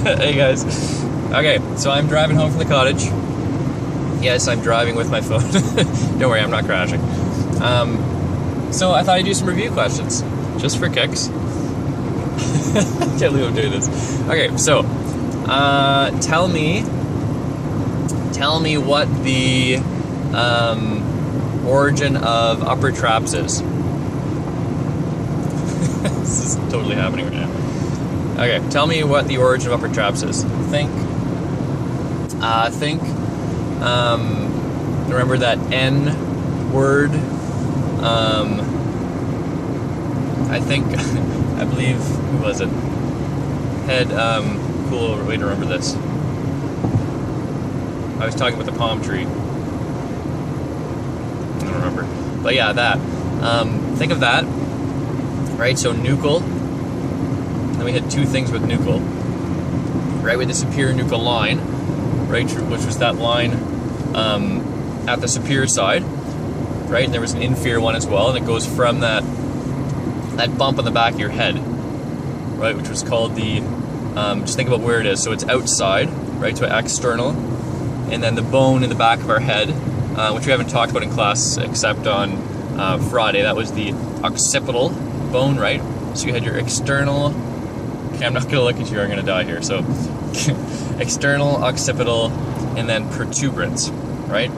Hey guys. Okay, so I'm driving home from the cottage. Yes, I'm driving with my phone. Don't worry, I'm not crashing. So I thought I'd do some review questions, just for kicks. Can't believe I'm doing this. Okay, so tell me what the origin of upper traps is. This is totally happening right now. Okay, tell me what the origin of upper traps is. Remember that N word? I believe, who was it? Cool way to remember this. I was talking about the palm tree. I don't remember. But yeah, that. Think of that. Right, so nuchal. Then we had two things with nuchal. Right, with the superior nuchal line, right, which was that line at the superior side, right, and there was an inferior one as well, and it goes from that bump on the back of your head, right, which was called the, just think about where it is, so it's outside, right, so external, and then the bone in the back of our head, which we haven't talked about in class except on Friday, that was the occipital bone, right, so you had your external, okay, I'm not going to look at you, I'm going to die here, so external, occipital, and then protuberance, right?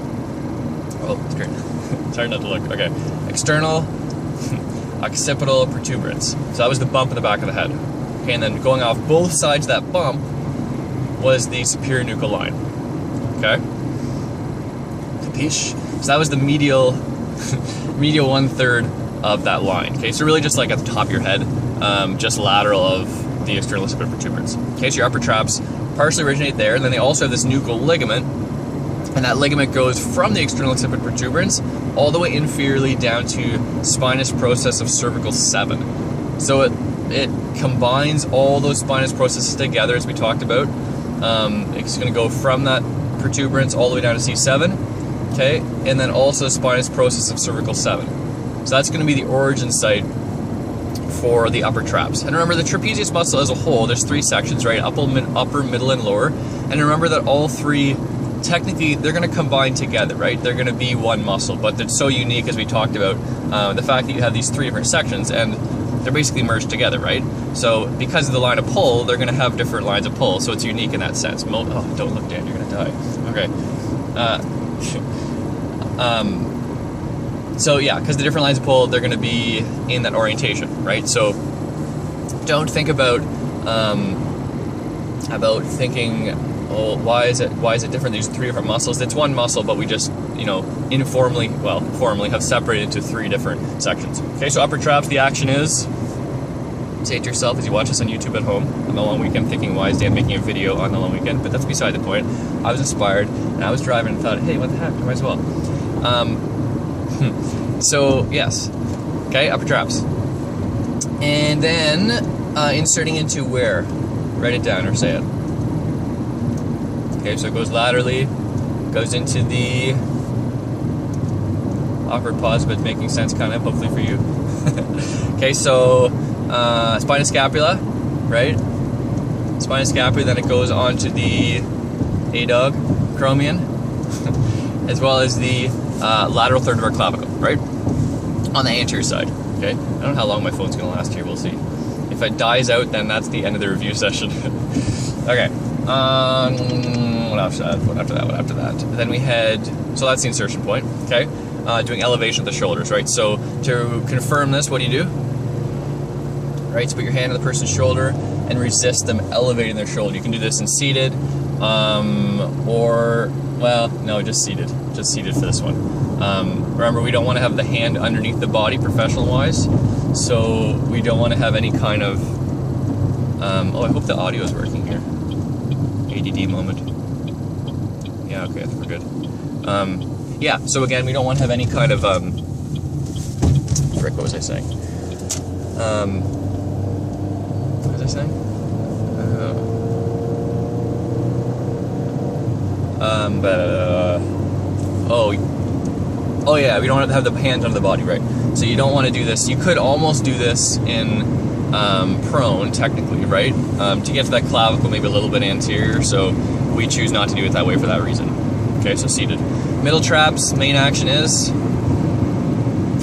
Oh, it's great. It's hard not to look. Okay. External, occipital, protuberance. So that was the bump in the back of the head. Okay, and then going off both sides of that bump was the superior nuchal line. Okay? Capiche? So that was the medial 1/3 of that line. Okay, so really just like at the top of your head, just lateral of the external occipital protuberance. Okay, so your upper traps partially originate there, and then they also have this nuchal ligament, and that ligament goes from the external occipital protuberance all the way inferiorly down to spinous process of cervical 7. So it combines all those spinous processes together, as we talked about. It's going to go from that protuberance all the way down to C7, okay, and then also spinous process of cervical 7. So that's going to be the origin site for the upper traps. And remember, the trapezius muscle as a whole, there's 3 sections, right? Upper, middle, and lower. And remember that all 3, technically, they're going to combine together, right? They're going to be one muscle, but they're so unique, as we talked about, the fact that you have these 3 different sections, and they're basically merged together, right? So because of the line of pull, they're going to have different lines of pull, so it's unique in that sense. Oh, don't look, Dan, you're going to die. Okay. So yeah, because the different lines of pull, they're going to be in that orientation, right? So don't think about thinking, oh, why is it different? There's 3 different muscles. It's one muscle, but we just, formally have separated into 3 different sections. Okay, so upper traps, the action is, say it to yourself as you watch this on YouTube at home on the long weekend, thinking, why is Dan making a video on the long weekend? But that's beside the point. I was inspired, and I was driving and thought, hey, what the heck, I might as well. So, yes. Okay, upper traps. And then, inserting into where? Write it down or say it. Okay, so it goes laterally, goes into the awkward pause, but making sense kind of, hopefully for you. Okay, so, spinous scapula, right? Spinous scapula, then it goes on to the A-dog, chromion, as well as the lateral third of our clavicle, right? On the anterior side, okay? I don't know how long my phone's gonna last here, we'll see. If it dies out, then that's the end of the review session. Okay, what after that? Then we had, so that's the insertion point, okay? Doing elevation of the shoulders, right? So to confirm this, what do? Right, so put your hand on the person's shoulder and resist them elevating their shoulder. You can do this in seated, or, well, no, just seated. Just seated for this one. Remember, we don't want to have the hand underneath the body professional-wise, so we don't want to have any kind of, oh, I hope the audio is working here. ADD moment. Yeah, okay, I think we're good. Yeah, so again, we don't want to have any kind of, frick, what was I saying? What was I saying? Oh yeah, we don't have the hands under the body, right? So you don't want to do this. You could almost do this in prone, technically, right? To get to that clavicle, maybe a little bit anterior, so we choose not to do it that way for that reason. Okay, so seated. Middle traps, main action is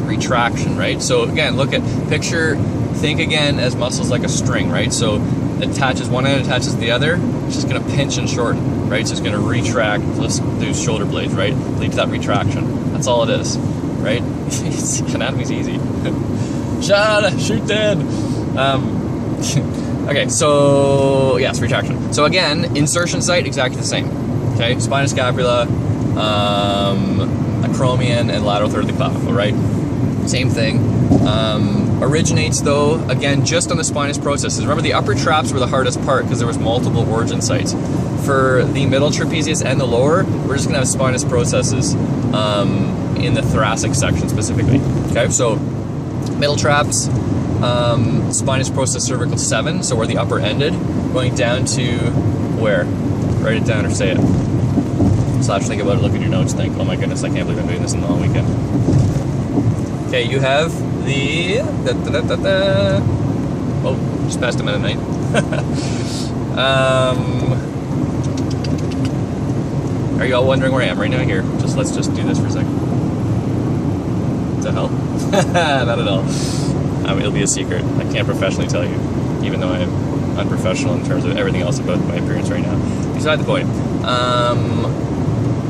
retraction, right? So again, think again as muscles like a string, right? So it attaches, one end attaches to the other, it's just gonna pinch and shorten, right? So it's gonna retract those shoulder blades, right? Lead to that retraction. That's all it is, right? Anatomy's easy. Shoot dead. Okay, so yes, retraction. So again, insertion site, exactly the same. Okay, spinous scapula, acromion, and lateral third of the clavicle, right? Same thing. Originates though, again, just on the spinous processes. Remember, the upper traps were the hardest part because there was multiple origin sites. For the middle trapezius and the lower, we're just gonna have spinous processes in the thoracic section specifically. Okay, so middle traps, spinous process cervical 7, so where the upper ended, going down to where? Write it down or say it. Slash think about it, look at your notes, think, oh my goodness, I can't believe I'm doing this in the long weekend. Okay, you have the... Oh, just passed a minute 9. Are you all wondering where I am right now? Here, let's just do this for a second. Does that help? Not at all. It'll be a secret. I can't professionally tell you, even though I am unprofessional in terms of everything else about my appearance right now. Beside the point.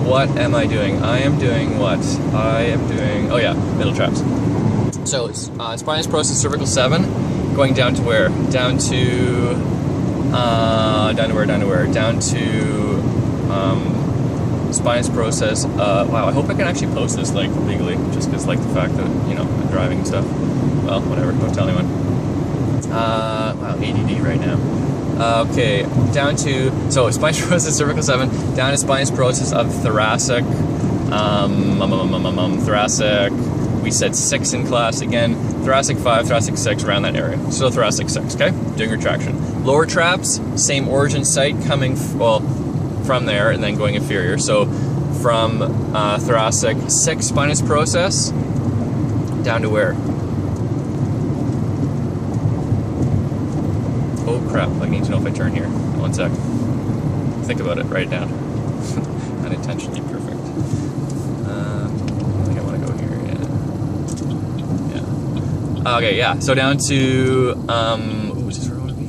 What am I doing? I am doing what? Oh yeah, middle traps. So it's spinous process cervical 7, going down to where? Down to where? Down to spinous process. Wow, I hope I can actually post this like legally, just because like the fact that I'm driving and stuff. Well, whatever. Don't tell anyone. Wow, ADD right now. Okay, down to spinous process cervical 7, down to spinous process of thoracic. Thoracic. We said 6 in class again. Thoracic 5, thoracic 6, around that area. So thoracic 6. Okay, doing retraction. Lower traps, same origin site, coming from there and then going inferior. So from thoracic 6 spinous process down to where? Oh crap, I need to know if I turn here. 1 sec. Think about it, write it down. Unintentionally perfect. I think I want to go here, yeah. Okay, yeah, so down to, ooh, is this where I want to be?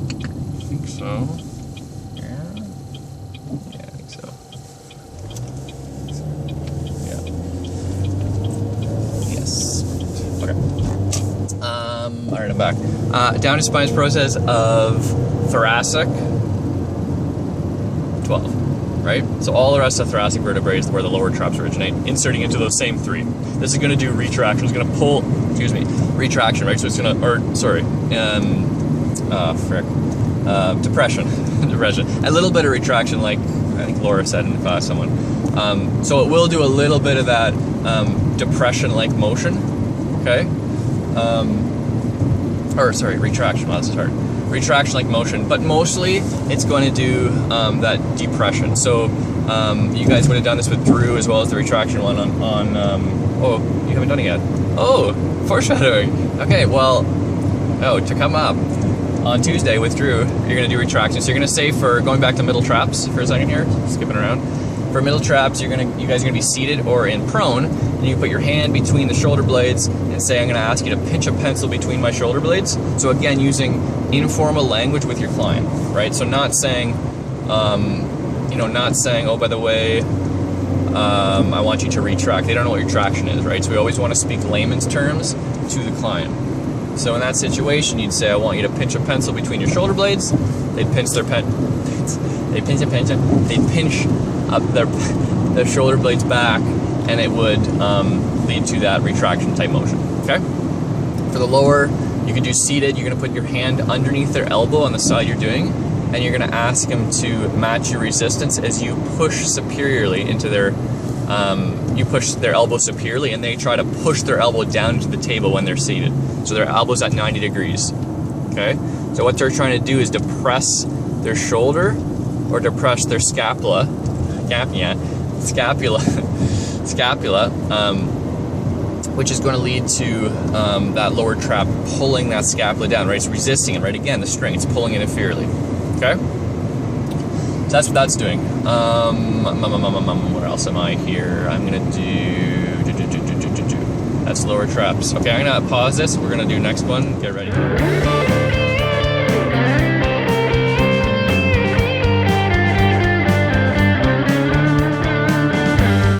I think so. Yeah, I think so. Yeah. Yes. Okay. Alright, I'm back. Down to spinous process of thoracic 12, right? So all the rest of thoracic vertebrae is where the lower traps originate, inserting into those same 3. This is going to do retraction. It's going to pull, retraction, right? So it's going to, depression. Depression. A little bit of retraction, like I think Laura said in class, someone. So it will do a little bit of that depression-like motion, okay? Retraction, well, this is hard. Retraction-like motion, but mostly it's going to do that depression. So you guys would have done this with Drew as well as the retraction one on oh, you haven't done it yet. Oh, foreshadowing. Okay, well, to come up on Tuesday with Drew, you're going to do retraction. So you're going to say, for going back to middle traps for a second here, skipping around. For middle traps, you guys are going to be seated or in prone, and you put your hand between the shoulder blades and say, I'm going to ask you to pinch a pencil between my shoulder blades. So again, using informal language with your client, right? So not saying, not saying, oh, by the way, I want you to retract. They don't know what retraction is, right? So we always want to speak layman's terms to the client. So in that situation, you'd say, I want you to pinch a pencil between your shoulder blades. They'd pinch their they'd pinch up their shoulder blades back, and it would lead to that retraction type motion, okay? For the lower, you can do seated. You're gonna put your hand underneath their elbow on the side you're doing, and you're gonna ask them to match your resistance as you push superiorly into their, you push their elbow superiorly, and they try to push their elbow down into the table when they're seated. So their elbow's at 90 degrees, okay? So what they're trying to do is depress their shoulder or depress their scapula, which is going to lead to that lower trap pulling that scapula down, right? It's resisting it, right? Again, the string, it's pulling it inferiorly, okay? So that's what that's doing. Where else am I here? I'm going to do, that's lower traps. Okay, I'm going to pause this. We're going to do next one. Get ready.